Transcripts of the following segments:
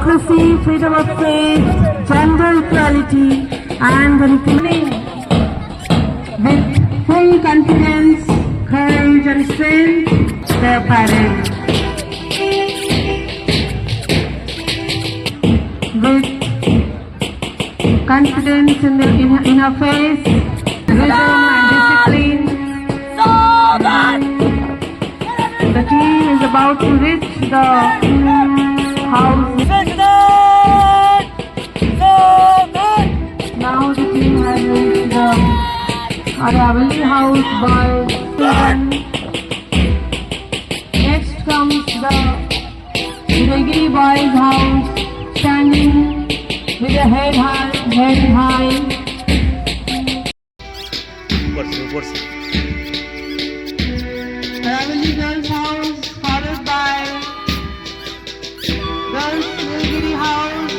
democracy, freedom of faith, gender equality, and the reckoning with full confidence, courage, and strength, their parents. With confidence in her face, rhythm and discipline, the team is about to reach the house. Now the team has reached the Aravali house by 7. Next comes the Udagiri boys house, standing with a head high. Aravali girls house, followed by girls Udagiri house.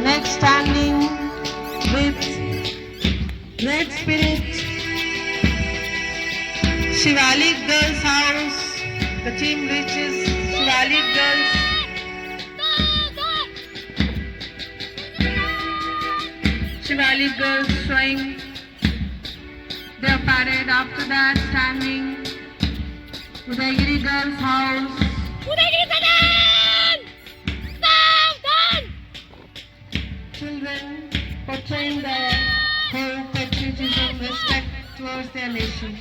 Next standing with red spirit, Shivalik Girls House. The team reaches Shivalik Girls. Shivalik Girls showing their parade. After that, standing Udagiri Girls House. Children portraying the hope, patriotism, respect towards their nation.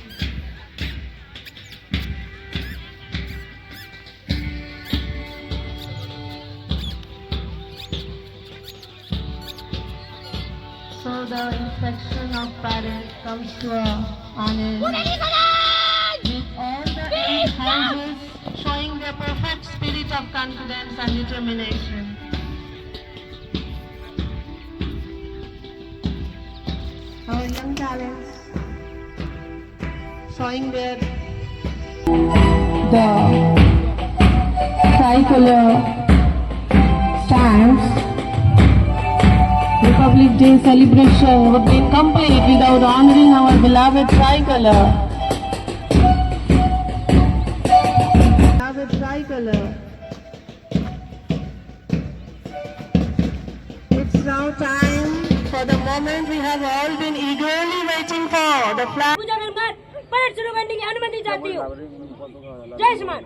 So the inspection of parade comes to an end with all the houses showing their perfect spirit of confidence and determination. Our young talents showing their the tricolor stands. Republic Day celebration would be incomplete without honoring our beloved tricolor. Beloved tricolor. It's now time for the moment we have all been eagerly waiting for, the flag. पूजा कर parade शुरू करने की अनुमति चाहती हूँ। जय श्रीमान।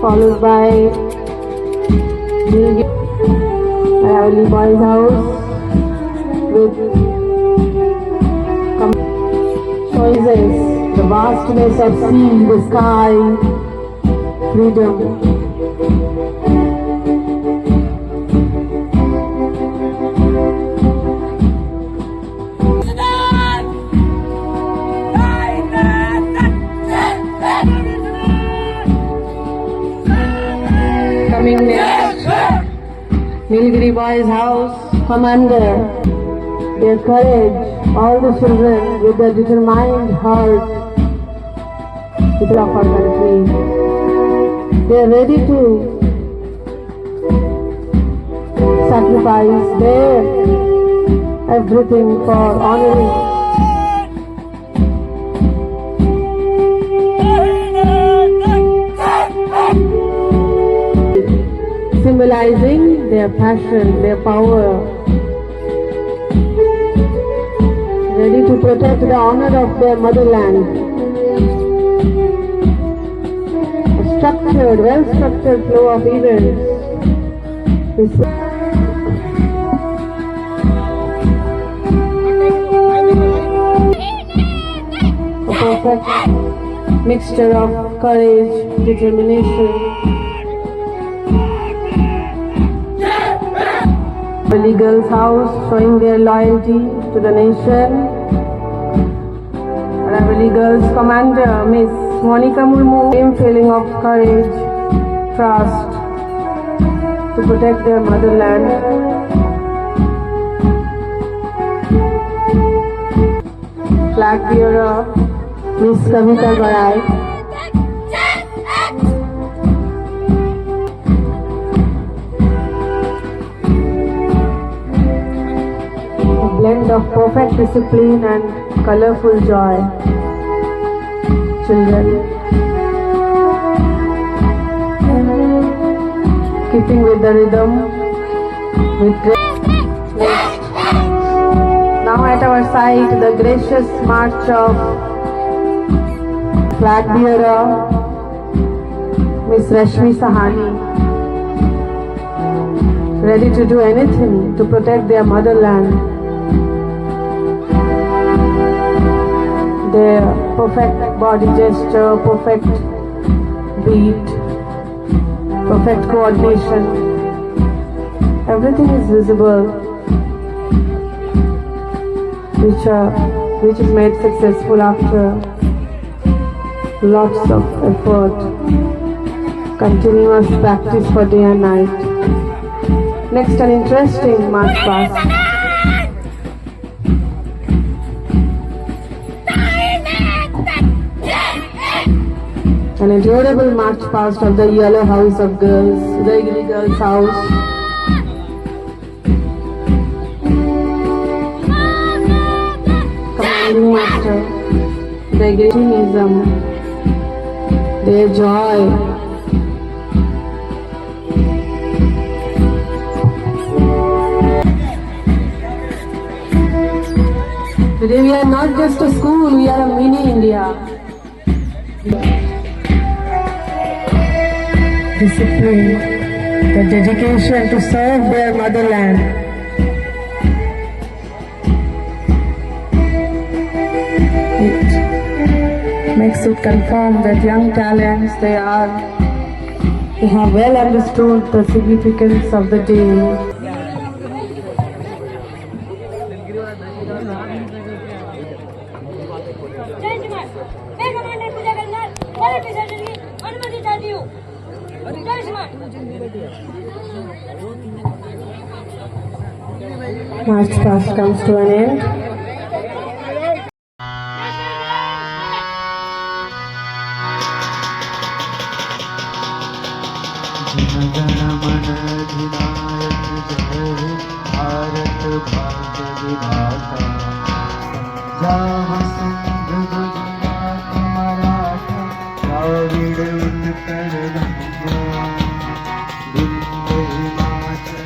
Followed by Aravali Boys House with choices, the vastness of sea, the sky, freedom. Coming next, Nilgiri Boys House Commander, their courage, all the children with their determined heart, people of our country, they are ready to sacrifice their everything for honoring symbolizing their passion, their power, ready to protect the honor of their motherland. A structured, well-structured flow of events. A perfect mixture of courage, determination. Aravali Girls House showing their loyalty to the nation. Aravali Girls Commander Miss Monica Murmu, same feeling of courage, trust to protect their motherland. Flag bearer Miss Kavita Barai, a blend of perfect discipline and colorful joy. Children, keeping with the rhythm, with grace. Now at our side, the gracious march of flag bearer, Miss Rashmi Sahani, ready to do anything to protect their motherland. Their perfect body gesture, perfect beat, perfect coordination, everything is visible, which is made successful after lots of effort, continuous practice for day and night. Next, an interesting march past. An adorable march past of the Yellow House of Girls, Udaigiri Girls House. Commanding Master, Udaigiri Museum, their joy. Today we are not just a school, we are a mini India. Discipline, the dedication to serve their motherland. It makes it confirm that young talents, they have well understood the significance of the day. जय श्रीमान मैं commander पूजा गंगार parade विसर्जन की अनुमति चाहती हूँ जय श्रीमान March past comes to an end. जन मन अधिनायक जय भारत भाग्य विधाता पंजाब सिंध गुजरात मराठा द्राविड़ उत्कल गंगा विंध्य हिमाचल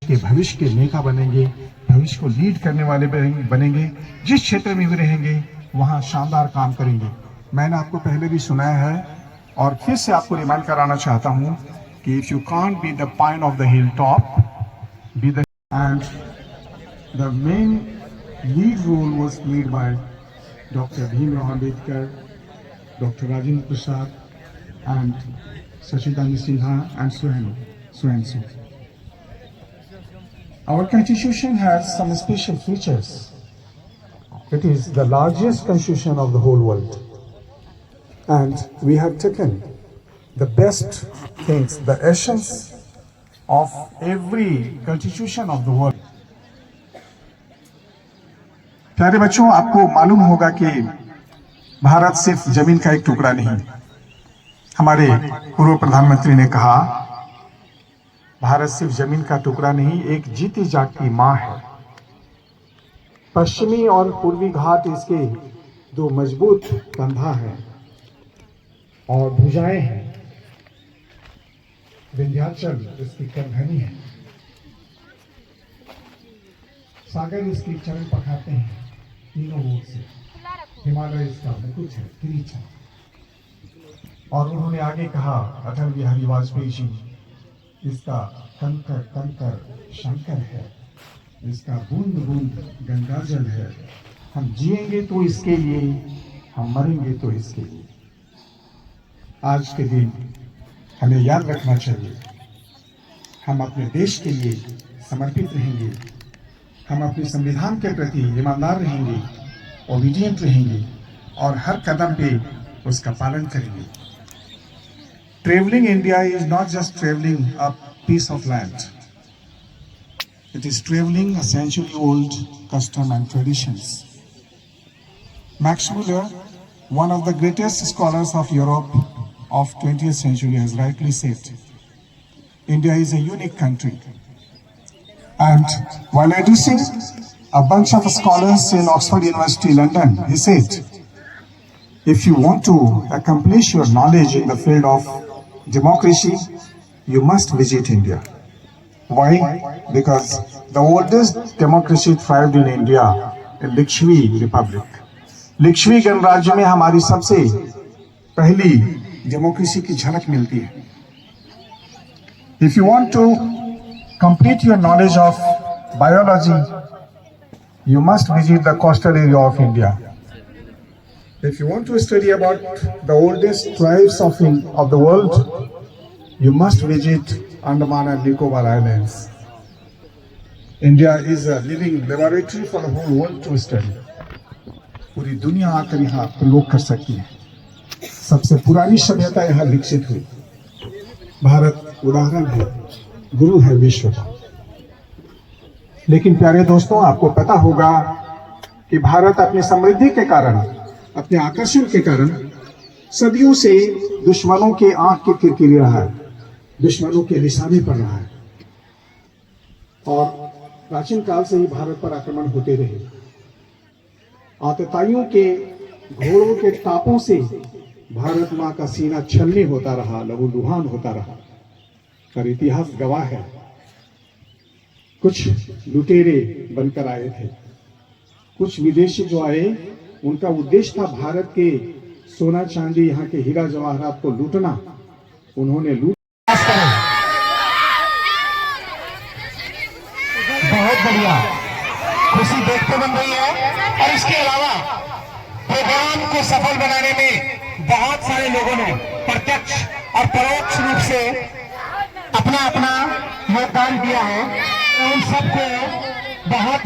के भविष्य के नेता बनेंगे, भविष्य को लीड करने वाले बनेंगे, जिस क्षेत्र में भी रहेंगे वहां शानदार काम करेंगे। मैंने आपको पहले भी सुनाया है और फिर से आपको रिमाइंड कराना चाहता हूं कि if you can't be the point of the hill top, be the end the main lead role was played by doctor Bhimrao Ambedkar, doctor Rajendra Prasad and Sachidanand Sinha and so and so. Our constitution has some special features. It is the largest constitution of the whole world. And we have taken the best things, the essence of every constitution of the world. प्यारे बच्चों, आपको मालूम होगा कि भारत सिर्फ जमीन का एक टुकड़ा नहीं। हमारे पूर्व प्रधानमंत्री ने कहा, भारत सिर्फ जमीन का टुकड़ा नहीं, एक जीती जागती मां है। पश्चिमी और पूर्वी घाट इसके दो मजबूत कंधा हैं और भुजाएं हैं। विंध्याचल इसकी करघनी है, सागर इसकी चरण पखाते हैं तीनों ओर से, हिमालय इसका मुकुट है, किरीट है। और उन्होंने आगे कहा, अटल बिहारी वाजपेयी जी, इसका कंकर कंकर शंकर है, इसका बूंद बूंद गंगा जल है। हम जिएंगे तो इसके लिए, हम मरेंगे तो इसके लिए। आज के दिन हमें याद रखना चाहिए, हम अपने देश के लिए समर्पित रहेंगे, हम अपने संविधान के प्रति ईमानदार रहेंगे, ओबीडियंट रहेंगे और हर कदम पे उसका पालन करेंगे। Traveling India is not just traveling a piece of land. It is traveling a century-old custom and traditions. Max Muller, one of the greatest scholars of Europe of 20th century, has rightly said, India is a unique country. And while addressing a bunch of scholars in Oxford University, London, he said, if you want to accomplish your knowledge in the field of democracy, you must visit India. Why? Because the oldest democracy thrived in India, in Likshvi Republic. लिक्ष्वी गणराज्य में हमारी सबसे पहली democracy की झलक मिलती है. If you want to complete your knowledge of biology, you must visit the coastal area of India. If you want to study about the oldest tribes of the world, you must visit Andaman and Nicobar Islands. India is a living laboratory for the whole world to study. पूरी दुनिया आकर यहाँ प्रयोग कर सकती है. सबसे पुरानी सभ्यता यहाँ विकसित हुई. भारत उदाहरण है, गुरु है विश्व का. लेकिन प्यारे दोस्तों, आपको पता होगा कि भारत अपनी समृद्धि के कारण, अपने आकर्षण के कारण सदियों से दुश्मनों के आंख के किरकिरी रहा है, दुश्मनों के निशाने पर रहा है. और प्राचीन काल से ही भारत पर आक्रमण होते रहे. आतताइयों के घोड़ों के टापों से भारत मां का सीना छलनी होता रहा, लहूलुहान होता रहा. और इतिहास गवाह है, कुछ लुटेरे बनकर आए थे, कुछ विदेशी जो आए, उनका उद्देश्य था भारत के सोना चांदी, यहाँ के हीरा जवाहरात को लूटना. उन्होंने बहुत बढ़िया खुशी देखते बन रही है. और इसके अलावा प्रोग्राम को सफल बनाने में बहुत सारे लोगों ने प्रत्यक्ष और परोक्ष रूप से अपना अपना योगदान दिया है. उन सबको बहुत